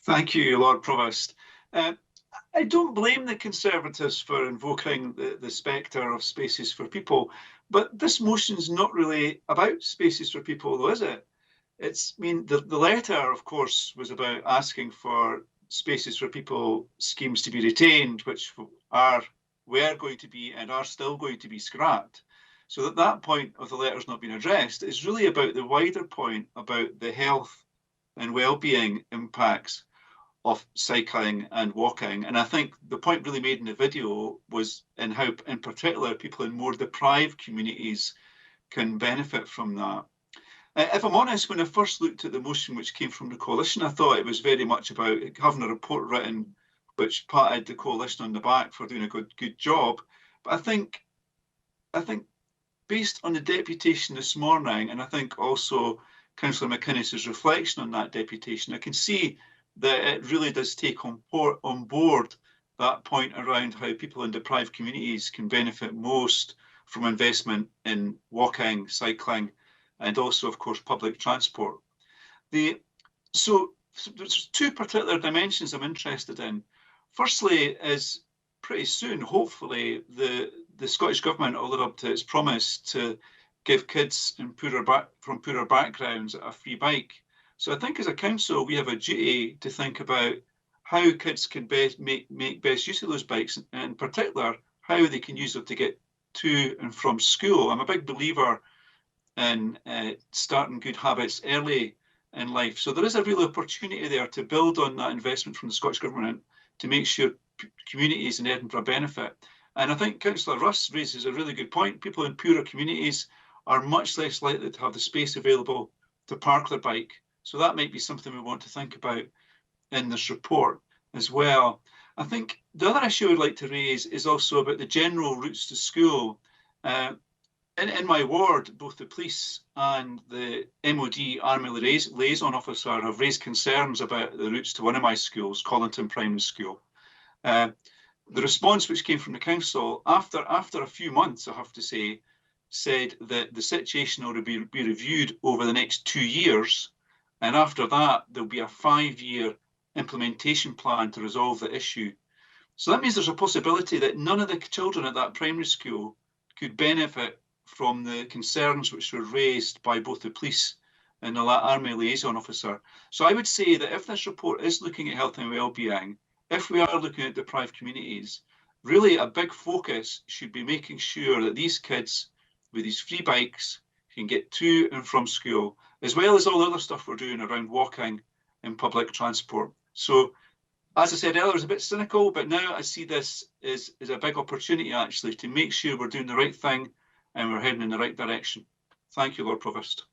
Thank you, Lord Provost. I don't blame the Conservatives for invoking the spectre of spaces for people, but this motion's not really about spaces for people, though, is it? The letter, of course, was about asking for spaces for people schemes to be retained, which were going to be and are still going to be scrapped. So that point of the letter's not been addressed. It's really about the wider point about the health and well-being impacts of cycling and walking. And I think the point really made in the video was in how, in particular, people in more deprived communities can benefit from that. If I'm honest, when I first looked at the motion which came from the coalition, I thought it was very much about having a report written which patted the coalition on the back for doing a good job. But I think based on the deputation this morning, and I think also Councillor McInnes's reflection on that deputation, I can see that it really does take on board that point around how people in deprived communities can benefit most from investment in walking, cycling, and also, of course, public transport. So there's two particular dimensions I'm interested in. Firstly is pretty soon, hopefully, the Scottish Government will live up to its promise to give kids from poorer backgrounds a free bike. So I think as a council, we have a duty to think about how kids can make best use of those bikes, and in particular, how they can use them to get to and from school. I'm a big believer in starting good habits early in life. So there is a real opportunity there to build on that investment from the Scottish Government to make sure communities in Edinburgh benefit. And I think Councillor Russ raises a really good point. People in poorer communities are much less likely to have the space available to park their bike. So that might be something we want to think about in this report as well. I think the other issue I would like to raise is also about the general routes to school. In my ward, both the police and the MoD Army Liaison Officer have raised concerns about the routes to one of my schools, Colinton Primary School. The response which came from the council, after a few months, I have to say, said that the situation will be reviewed over the next 2 years. And after that, there'll be a 5-year implementation plan to resolve the issue. So that means there's a possibility that none of the children at that primary school could benefit from the concerns which were raised by both the police and the Army Liaison Officer. So I would say that if this report is looking at health and well-being, if we are looking at deprived communities, really a big focus should be making sure that these kids with these free bikes can get to and from school, as well as all the other stuff we're doing around walking and public transport. So, as I said earlier, I was a bit cynical, but now I see this as a big opportunity, actually, to make sure we're doing the right thing and we're heading in the right direction. Thank you, Lord Provost.